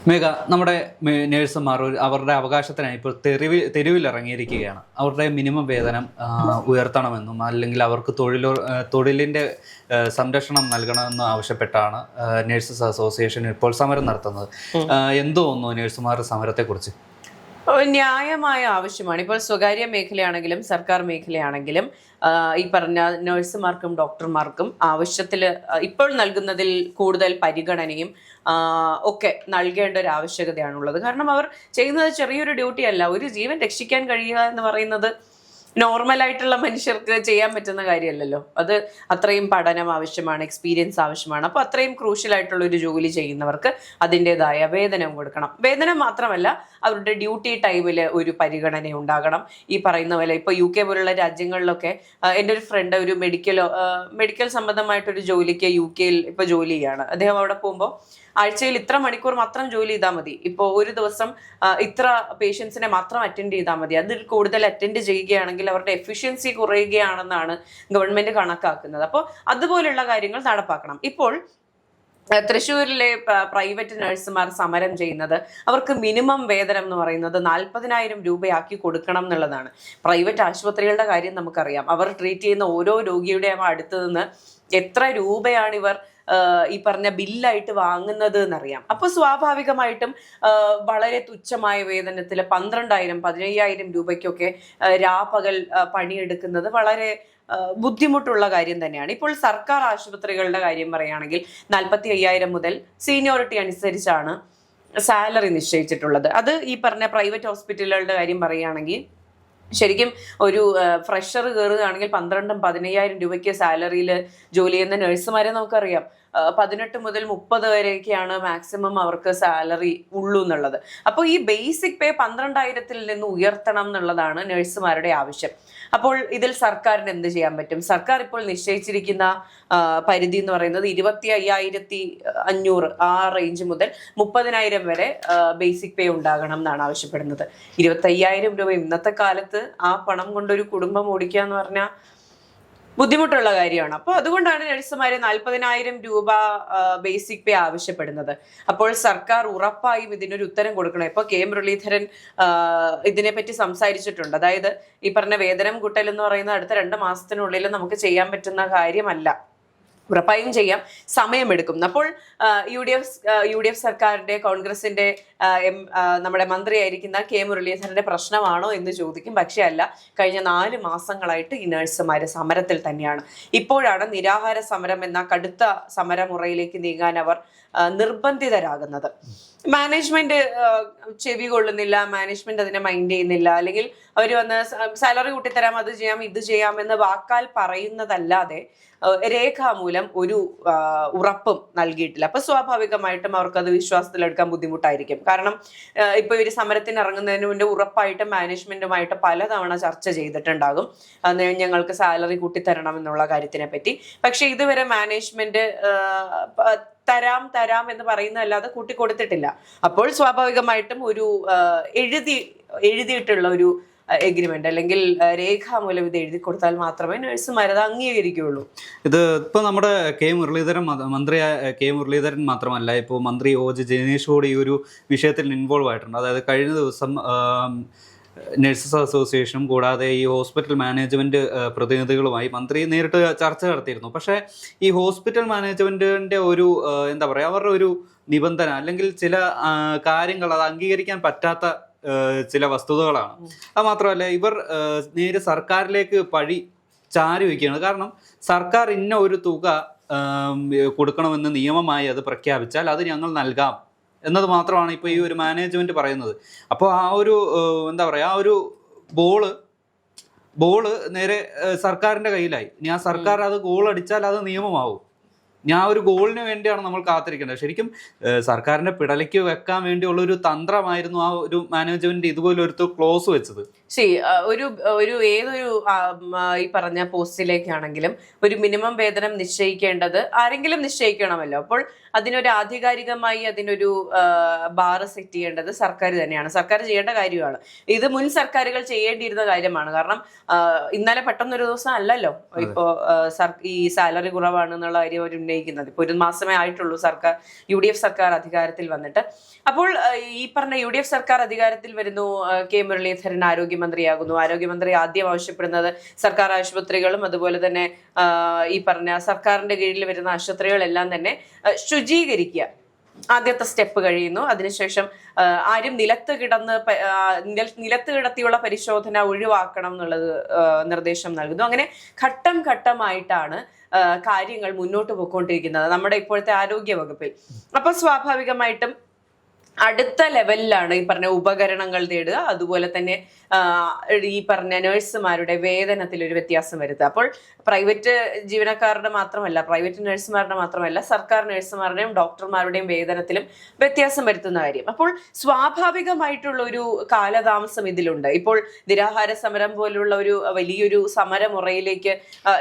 മേഘ, നമ്മുടെ നേഴ്സുമാർ അവരുടെ അവകാശത്തിനായി ഇപ്പോൾ തെരുവിൽ ഇറങ്ങിയിരിക്കുകയാണ്. അവരുടെ മിനിമം വേതനം ഉയർത്തണമെന്നും അല്ലെങ്കിൽ അവർക്ക് തൊഴിലിൻ്റെ സംരക്ഷണം നൽകണമെന്നും ആവശ്യപ്പെട്ടാണ് നേഴ്സസ് അസോസിയേഷൻ ഇപ്പോൾ സമരം നടത്തുന്നത്. എന്ത് തോന്നുന്നു നേഴ്സുമാരുടെ സമരത്തെക്കുറിച്ച്? ന്യായമായ ആവശ്യമാണ്. ഇപ്പോൾ സ്വകാര്യ മേഖലയാണെങ്കിലും സർക്കാർ മേഖലയാണെങ്കിലും ഈ പറഞ്ഞ നഴ്സുമാർക്കും ഡോക്ടർമാർക്കും ആവശ്യത്തിൽ ഇപ്പോൾ നൽകുന്നതിൽ കൂടുതൽ പരിഗണനയും ഒക്കെ നൽകേണ്ട ഒരു ആവശ്യകതയാണുള്ളത്. കാരണം അവർ ചെയ്യുന്നത് ചെറിയൊരു ഡ്യൂട്ടി അല്ല. ഒരു ജീവൻ രക്ഷിക്കാൻ കഴിയുക എന്ന് പറയുന്നത് നോർമലായിട്ടുള്ള മനുഷ്യർക്ക് ചെയ്യാൻ പറ്റുന്ന കാര്യമല്ലല്ലോ. അത് അത്രയും പഠനം ആവശ്യമാണ്, എക്സ്പീരിയൻസ് ആവശ്യമാണ്. അപ്പോൾ അത്രയും ക്രൂഷ്യൽ ആയിട്ടുള്ള ഒരു ജോലി ചെയ്യുന്നവർക്ക് അതിൻ്റെതായ വേതനം കൊടുക്കണം. വേതനം മാത്രമല്ല, അവരുടെ ഡ്യൂട്ടി ടൈമിൽ ഒരു പരിഗണന ഉണ്ടാകണം. ഈ പറയുന്ന പോലെ ഇപ്പോൾ UK പോലുള്ള രാജ്യങ്ങളിലൊക്കെ എൻ്റെ ഒരു ഫ്രണ്ട് ഒരു മെഡിക്കൽ സംബന്ധമായിട്ടൊരു ജോലിക്ക് UK ഇപ്പോൾ ജോലി ചെയ്യാണ്. അദ്ദേഹം അവിടെ പോകുമ്പോൾ ആഴ്ചയിൽ ഇത്ര മണിക്കൂർ മാത്രം ജോലി ചെയ്താൽ മതി. ഇപ്പോൾ ഒരു ദിവസം ഇത്ര പേഷ്യൻസിനെ മാത്രം അറ്റൻഡ് ചെയ്താൽ മതി. അതിൽ കൂടുതൽ അറ്റൻഡ് ചെയ്യുകയാണെങ്കിൽ അവരുടെ എഫിഷ്യൻസി കുറയുകയാണെന്നാണ് ഗവൺമെന്റ് കണക്കാക്കുന്നത്. അപ്പോൾ അതുപോലുള്ള കാര്യങ്ങൾ നടപ്പാക്കണം. ഇപ്പോൾ തൃശ്ശൂരിലെ പ്രൈവറ്റ് നഴ്സുമാർ സമരം ചെയ്യുന്നത് അവർക്ക് മിനിമം വേതനം എന്ന് പറയുന്നത് 40,000 രൂപയാക്കി കൊടുക്കണം എന്നുള്ളതാണ്. പ്രൈവറ്റ് ആശുപത്രികളുടെ കാര്യം നമുക്കറിയാം. അവർ ട്രീറ്റ് ചെയ്യുന്ന ഓരോ രോഗിയുടെയും അടുത്ത് നിന്ന് എത്ര രൂപയാണ് ഇവർ ഈ പറഞ്ഞ ബില്ലായിട്ട് വാങ്ങുന്നത് എന്നറിയാം. അപ്പോൾ സ്വാഭാവികമായിട്ടും വളരെ തുച്ഛമായ വേതനത്തിൽ 12,000 15,000 രൂപയ്ക്കൊക്കെ രാപ്പകൽ പണിയെടുക്കുന്നത് വളരെ ബുദ്ധിമുട്ടുള്ള കാര്യം തന്നെയാണ്. ഇപ്പോൾ സർക്കാർ ആശുപത്രികളുടെ കാര്യം പറയുകയാണെങ്കിൽ 45,000 മുതൽ സീനിയോറിറ്റി അനുസരിച്ചാണ് സാലറി നിശ്ചയിച്ചിട്ടുള്ളത്. അത് ഈ പറഞ്ഞ പ്രൈവറ്റ് ഹോസ്പിറ്റലുകളുടെ കാര്യം പറയുകയാണെങ്കിൽ ശരിക്കും ഒരു ഫ്രഷർ കയറുകയാണെങ്കിൽ 12,000-15,000 രൂപയ്ക്ക് സാലറിയിൽ ജോലി ചെയ്യുന്ന നഴ്സുമാരെ നമുക്കറിയാം. 18 മുതൽ 30 വരെയൊക്കെയാണ് മാക്സിമം അവർക്ക് സാലറി ഉള്ളൂ എന്നുള്ളത്. അപ്പോൾ ഈ ബേസിക് പേ 12,000-ൽ നിന്ന് ഉയർത്തണം എന്നുള്ളതാണ് നഴ്സുമാരുടെ ആവശ്യം. അപ്പോൾ ഇതിൽ സർക്കാരിന് എന്ത് ചെയ്യാൻ പറ്റും? സർക്കാർ ഇപ്പോൾ നിശ്ചയിച്ചിരിക്കുന്ന പരിധി എന്ന് പറയുന്നത് 25,500 ആ റേഞ്ച് മുതൽ 30,000 വരെ ബേസിക് പേ ഉണ്ടാകണം എന്നാണ് ആവശ്യപ്പെടുന്നത്. 25,000 രൂപ ഇന്നത്തെ കാലത്ത് ആ പണം കൊണ്ടൊരു കുടുംബം ഓടിക്കുക എന്ന് പറഞ്ഞാൽ ബുദ്ധിമുട്ടുള്ള കാര്യമാണ്. അപ്പോൾ അതുകൊണ്ടാണ് നഴ്സുമാര് 40,000 രൂപ ബേസിക് പേ ആവശ്യപ്പെടുന്നത്. അപ്പോൾ സർക്കാർ ഉറപ്പായും ഇതിനൊരു ഉത്തരം കൊടുക്കണം. ഇപ്പോൾ KM മുരളീധരൻ ഇതിനെപ്പറ്റി സംസാരിച്ചിട്ടുണ്ട്. അതായത് ഈ പറഞ്ഞ വേതനം കൂട്ടൽ എന്ന് പറയുന്നത് അടുത്ത 2 മാസത്തിനുള്ളിൽ നമുക്ക് ചെയ്യാൻ പറ്റുന്ന കാര്യമല്ല. ഉറപ്പായും ചെയ്യാം, സമയമെടുക്കും. അപ്പോൾ യു ഡി എഫ് സർക്കാരിന്റെ കോൺഗ്രസിന്റെ നമ്മുടെ മന്ത്രിയായിരിക്കുന്ന KM മുരളീധരന്റെ പ്രശ്നമാണോ എന്ന് ചോദിക്കും. പക്ഷേ അല്ല, കഴിഞ്ഞ 4 മാസങ്ങളായിട്ട് ഈ നഴ്സുമാര് സമരത്തിൽ തന്നെയാണ്. ഇപ്പോഴാണ് നിരാഹാര സമരം എന്ന കടുത്ത സമരമുറയിലേക്ക് നീങ്ങാൻ അവർ നിർബന്ധിതരാകുന്നത്. മാനേജ്മെന്റ് ചെവി കൊള്ളുന്നില്ല, മാനേജ്മെന്റ് അതിനെ മൈൻഡ് ചെയ്യുന്നില്ല. അല്ലെങ്കിൽ അവർ വന്ന് സാലറി കൂട്ടിത്തരാം, അത് ചെയ്യാം, ഇത് ചെയ്യാം എന്ന് വാക്കാൽ പറയുന്നതല്ലാതെ രേഖാമൂലം ഒരു ഉറപ്പും നൽകിയിട്ടില്ല. അപ്പൊ സ്വാഭാവികമായിട്ടും അവർക്കത് വിശ്വാസത്തിലെടുക്കാൻ ബുദ്ധിമുട്ടായിരിക്കും. കാരണം ഇപ്പൊ ഇവർ സമരത്തിന് ഇറങ്ങുന്നതിന് മുന്നേ ഉറപ്പായിട്ടും മാനേജ്മെന്റുമായിട്ട് പലതവണ ചർച്ച ചെയ്തിട്ടുണ്ടാകും, ഞങ്ങൾക്ക് സാലറി കൂട്ടിത്തരണം എന്നുള്ള കാര്യത്തിനെ പറ്റി. പക്ഷെ ഇതുവരെ മാനേജ്മെന്റ് തരാം എന്ന് പറയുന്നതല്ലാതെ കൂട്ടിക്കൊടുത്തിട്ടില്ല. അപ്പോൾ സ്വാഭാവികമായിട്ടും ഒരു എഴുതിയിട്ടുള്ള ഒരു എഗ്രിമെന്റ് അല്ലെങ്കിൽ രേഖാമൂലം ഇത് എഴുതി കൊടുത്താൽ മാത്രമേ നഴ്സുമാർ അത് അംഗീകരിക്കുകയുള്ളൂ. ഇത് ഇപ്പോൾ നമ്മുടെ മന്ത്രി മുരളീധരൻ മാത്രമല്ല, ഇപ്പോൾ മന്ത്രി OG ജനീഷ് കൂടി ഈ ഒരു വിഷയത്തിൽ ഇൻവോൾവ് ആയിട്ടുണ്ട്. അതായത് കഴിഞ്ഞ ദിവസം നഴ്സസ് അസോസിയേഷനും കൂടാതെ ഈ ഹോസ്പിറ്റൽ മാനേജ്മെൻറ്റ് പ്രതിനിധികളുമായി മന്ത്രി നേരിട്ട് ചർച്ച നടത്തിയിരുന്നു. പക്ഷേ ഈ ഹോസ്പിറ്റൽ മാനേജ്മെൻറ്റിൻ്റെ ഒരു എന്താ പറയുക, അവരുടെ ഒരു നിബന്ധന അല്ലെങ്കിൽ ചില കാര്യങ്ങൾ അത് അംഗീകരിക്കാൻ പറ്റാത്ത ചില വസ്തുതകളാണ്. അത് മാത്രമല്ല, ഇവർ നേരെ സർക്കാരിലേക്ക് പഴി ചാരി വയ്ക്കുകയാണ്. കാരണം സർക്കാർ ഇന്ന ഒരു തുക കൊടുക്കണമെന്ന് നിയമമായി അത് പ്രഖ്യാപിച്ചാൽ അത് ഞങ്ങൾ നൽകാം എന്നത് മാത്രമാണ് ഇപ്പോൾ ഈ ഒരു മാനേജ്മെന്റ് പറയുന്നത്. അപ്പോൾ ആ ഒരു എന്താ പറയുക, ആ ഒരു ബോള് നേരെ സർക്കാരിൻ്റെ കയ്യിലായി. ഇനി ആ സർക്കാർ അത് ഗോൾ അടിച്ചാൽ അത് നിയമമാവും. ഞാൻ ഒരു ഗോളിന് വേണ്ടിയാണ് നമ്മൾ കാത്തിരിക്കേണ്ടത്. ശരിക്കും സർക്കാരിന്റെ പിടലയ്ക്ക് വെക്കാൻ വേണ്ടിയുള്ള ഒരു തന്ത്രമായിരുന്നു ആ ഒരു മാനേജ്മെന്റ് ഇതുപോലൊരു ക്ലോസ് വെച്ചത്. ഒരു ഒരു ഏതൊരു ഈ പറഞ്ഞ പോസ്റ്റിലേക്കാണെങ്കിലും ഒരു മിനിമം വേതനം നിശ്ചയിക്കേണ്ടത് ആരെങ്കിലും നിശ്ചയിക്കണമല്ലോ. അപ്പോൾ അതിനൊരു ആധികാരികമായി അതിനൊരു ബാറ് സെറ്റ് ചെയ്യേണ്ടത് സർക്കാർ തന്നെയാണ്, സർക്കാർ ചെയ്യേണ്ട കാര്യമാണ്. ഇത് മുൻ സർക്കാരുകൾ ചെയ്യേണ്ടിയിരുന്ന കാര്യമാണ്. കാരണം ഇന്നലെ പെട്ടെന്നൊരു ദിവസം അല്ലല്ലോ ഇപ്പോ ഈ സാലറി കുറവാണെന്നുള്ള കാര്യം അവർ ഉന്നയിക്കുന്നത്. ഇപ്പൊ ഒരു മാസമേ ആയിട്ടുള്ളൂ UDF സർക്കാർ അധികാരത്തിൽ വന്നിട്ട്. അപ്പോൾ ഈ പറഞ്ഞ UDF സർക്കാർ അധികാരത്തിൽ വരുന്നു, കെ മുരളീധരൻ ആരോഗ്യമന്ത്രിയാകുന്നു. ആരോഗ്യമന്ത്രി ആദ്യം ആവശ്യപ്പെടുന്നത് സർക്കാർ ആശുപത്രികളും അതുപോലെ തന്നെ ഈ പറഞ്ഞ സർക്കാരിന്റെ കീഴിൽ വരുന്ന ആശുപത്രികളെല്ലാം തന്നെ ശുചീകരിക്കുക. ആദ്യത്തെ സ്റ്റെപ്പ് കഴിയുന്നു. അതിനുശേഷം ആരും നിലത്ത് കിടത്തിയുള്ള പരിശോധന ഒഴിവാക്കണം എന്നുള്ളത് നിർദ്ദേശം നൽകുന്നു. അങ്ങനെ ഘട്ടം ഘട്ടമായിട്ടാണ് കാര്യങ്ങൾ മുന്നോട്ട് പോയിക്കൊണ്ടിരിക്കുന്നത് നമ്മുടെ ഇപ്പോഴത്തെ ആരോഗ്യ വകുപ്പിൽ. അപ്പൊ സ്വാഭാവികമായിട്ടും അടുത്ത ലെവലിലാണ് ഈ പറഞ്ഞ ഉപകരണങ്ങൾ നേടുക, അതുപോലെ തന്നെ ഈ പറഞ്ഞ നഴ്സുമാരുടെ വേതനത്തിൽ ഒരു വ്യത്യാസം വരുത്തുക. അപ്പോൾ പ്രൈവറ്റ് ജീവനക്കാരുടെ മാത്രമല്ല, പ്രൈവറ്റ് നഴ്സുമാരുടെ മാത്രമല്ല, സർക്കാർ നഴ്സുമാരുടെയും ഡോക്ടർമാരുടെയും വേതനത്തിലും വ്യത്യാസം വരുത്തുന്ന കാര്യം. അപ്പോൾ സ്വാഭാവികമായിട്ടുള്ള ഒരു കാലതാമസം ഇതിലുണ്ട്. ഇപ്പോൾ നിരാഹാര സമരം പോലുള്ള ഒരു വലിയൊരു സമരമുറയിലേക്ക്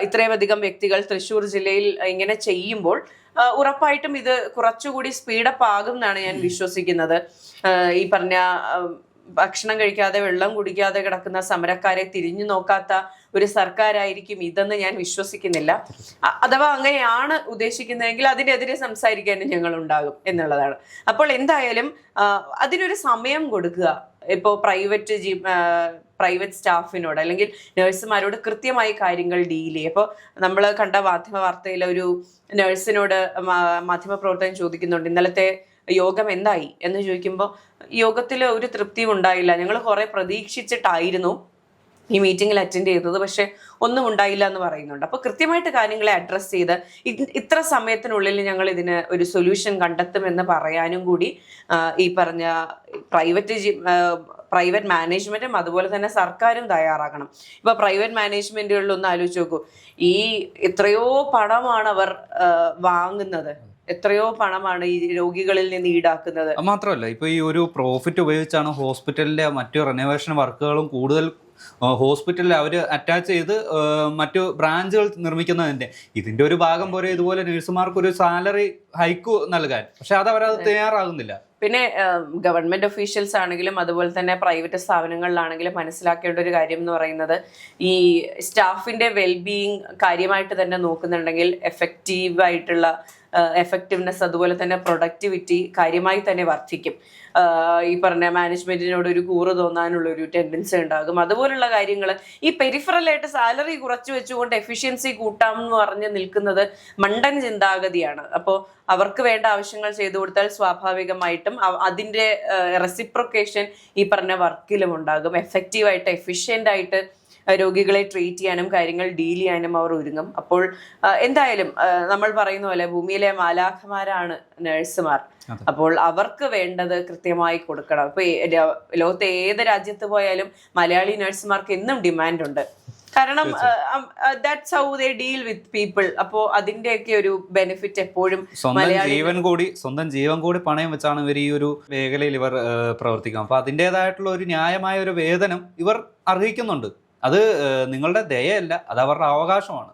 ഇത്രയും അധികം വ്യക്തികൾ തൃശ്ശൂർ ജില്ലയിൽ ഇങ്ങനെ ചെയ്യുമ്പോൾ ഉറപ്പായിട്ടും ഇത് കുറച്ചുകൂടി സ്പീഡപ്പ് ആകും എന്നാണ് ഞാൻ വിശ്വസിക്കുന്നത്. ഈ പറഞ്ഞ ഭക്ഷണം കഴിക്കാതെ വെള്ളം കുടിക്കാതെ കിടക്കുന്ന സമരക്കാരെ തിരിഞ്ഞു നോക്കാത്ത ഒരു സർക്കാരായിരിക്കും ഇതെന്ന് ഞാൻ വിശ്വസിക്കുന്നില്ല. അഥവാ അങ്ങനെയാണ് ഉദ്ദേശിക്കുന്നതെങ്കിൽ അതിനെതിരെ സംസാരിക്കാനും ഞങ്ങൾ ഉണ്ടാകും എന്നുള്ളതാണ്. അപ്പോൾ എന്തായാലും അതിനൊരു സമയം കൊടുക്കുക. ഇപ്പോൾ പ്രൈവറ്റ് സ്റ്റാഫിനോട് അല്ലെങ്കിൽ നഴ്സുമാരോട് കൃത്യമായി കാര്യങ്ങൾ ഡീൽ ചെയ്യുക. ഇപ്പോൾ നമ്മൾ കണ്ട മാധ്യമ വാർത്തയിൽ ഒരു നഴ്സിനോട് മാധ്യമപ്രവർത്തകൻ ചോദിക്കുന്നുണ്ട്, ഇന്നലത്തെ യോഗം എന്തായി എന്ന് ചോദിക്കുമ്പോൾ യോഗത്തിൽ ഒരു തൃപ്തിയും ഉണ്ടായില്ല, ഞങ്ങൾ കുറെ പ്രതീക്ഷിച്ചിട്ടായിരുന്നു ഈ മീറ്റിംഗിൽ അറ്റൻഡ് ചെയ്തത്, പക്ഷെ ഒന്നും ഉണ്ടായില്ല എന്ന് പറയുന്നുണ്ട്. അപ്പോൾ കൃത്യമായിട്ട് കാര്യങ്ങളെ അഡ്രസ്സ് ചെയ്ത് ഇത്ര സമയത്തിനുള്ളിൽ ഞങ്ങൾ ഇതിന് ഒരു സൊല്യൂഷൻ കണ്ടെത്തുമെന്ന് പറയാനും കൂടി ഈ പറഞ്ഞ പ്രൈവറ്റ് മാനേജ്മെന്റും അതുപോലെ തന്നെ സർക്കാരും തയ്യാറാകണം. ഇപ്പൊ പ്രൈവറ്റ് മാനേജ്മെന്റുകളിൽ ഒന്ന് ആലോചിച്ച് നോക്കൂ, ഈ എത്രയോ പണമാണ് അവർ വാങ്ങുന്നത്, എത്രയോ പണമാണ് ഈ രോഗികളിൽ നിന്ന് ഈടാക്കുന്നത്. മാത്രമല്ല ഇപ്പൊ ഈ ഒരു പ്രോഫിറ്റ് ഉപയോഗിച്ചാണ് ഹോസ്പിറ്റലിലെ മറ്റു റെനോവേഷൻ വർക്കുകളും കൂടുതൽ ഹോസ്പിറ്റലിൽ അവർ അറ്റാച്ച് ചെയ്ത് മറ്റു ബ്രാഞ്ചുകൾ നിർമ്മിക്കുന്നതിന്റെ ഇതിന്റെ ഒരു ഭാഗം പോലെ ഇതുപോലെ നഴ്സുമാർക്ക് ഒരു സാലറി ഹൈക്ക് നൽകാൻ, പക്ഷെ അത് അവരത് തയ്യാറാകുന്നില്ല. പിന്നെ ഗവൺമെന്റ് ഒഫീഷ്യൽസ് ആണെങ്കിലും അതുപോലെ തന്നെ പ്രൈവറ്റ് സ്ഥാപനങ്ങളിലാണെങ്കിലും മനസ്സിലാക്കേണ്ട ഒരു കാര്യം എന്ന് പറയുന്നത്, ഈ സ്റ്റാഫിന്റെ വെൽബീയിങ് കാര്യമായിട്ട് തന്നെ നോക്കുന്നുണ്ടെങ്കിൽ എഫക്റ്റീവ്നെസ് അതുപോലെ തന്നെ പ്രൊഡക്ടിവിറ്റി കാര്യമായി തന്നെ വർദ്ധിക്കും. ഈ പറഞ്ഞ മാനേജ്മെന്റിനോട് ഒരു കൂറ് തോന്നാനുള്ള ഒരു ടെൻഡൻസി ഉണ്ടാകും. അതുപോലുള്ള കാര്യങ്ങൾ ഈ പെരിഫറലായിട്ട് സാലറി കുറച്ചു വെച്ചുകൊണ്ട് എഫിഷ്യൻസി കൂട്ടാം എന്ന് പറഞ്ഞ് നിൽക്കുന്നത് മണ്ടൻ ചിന്താഗതിയാണ്. അപ്പോൾ അവർക്ക് വേണ്ട ആവശ്യങ്ങൾ ചെയ്തു കൊടുത്താൽ സ്വാഭാവികമായിട്ടും അതിന്റെ റെസിപ്രൊക്കേഷൻ ഈ പറഞ്ഞ വർക്കിലും ഉണ്ടാകും. എഫക്റ്റീവായിട്ട് എഫിഷ്യൻ്റ് ആയിട്ട് രോഗികളെ ട്രീറ്റ് ചെയ്യാനും കാര്യങ്ങൾ ഡീൽ ചെയ്യാനും അവർ ഒരുങ്ങും. അപ്പോൾ എന്തായാലും നമ്മൾ പറയുന്ന പോലെ ഭൂമിയിലെ മാലാഖമാരാണ് നഴ്സുമാർ. അപ്പോൾ അവർക്ക് വേണ്ടത് കൃത്യമായി കൊടുക്കണം. ഇപ്പൊ ലോകത്തെ ഏത് രാജ്യത്ത് പോയാലും മലയാളി നഴ്സുമാർക്ക് എന്നും ഡിമാൻഡ് ഉണ്ട്. കാരണം that's how they deal with people. അപ്പോ അതിന്റെയൊക്കെ ഒരു ബെനിഫിറ്റ് എപ്പോഴും സ്വന്തം ജീവൻ കൂടി പണയം വെച്ചാണ് ഇവർ ഈ ഒരു മേഖലയിൽ ഇവർ പ്രവർത്തിക്കുന്നത്. അപ്പൊ അതിൻ്റെതായിട്ടുള്ള ഒരു ന്യായമായ ഒരു വേതനം ഇവർ അർഹിക്കുന്നുണ്ട്. അത് നിങ്ങളുടെ ദയയല്ല, അത് അവരുടെ അവകാശമാണ്.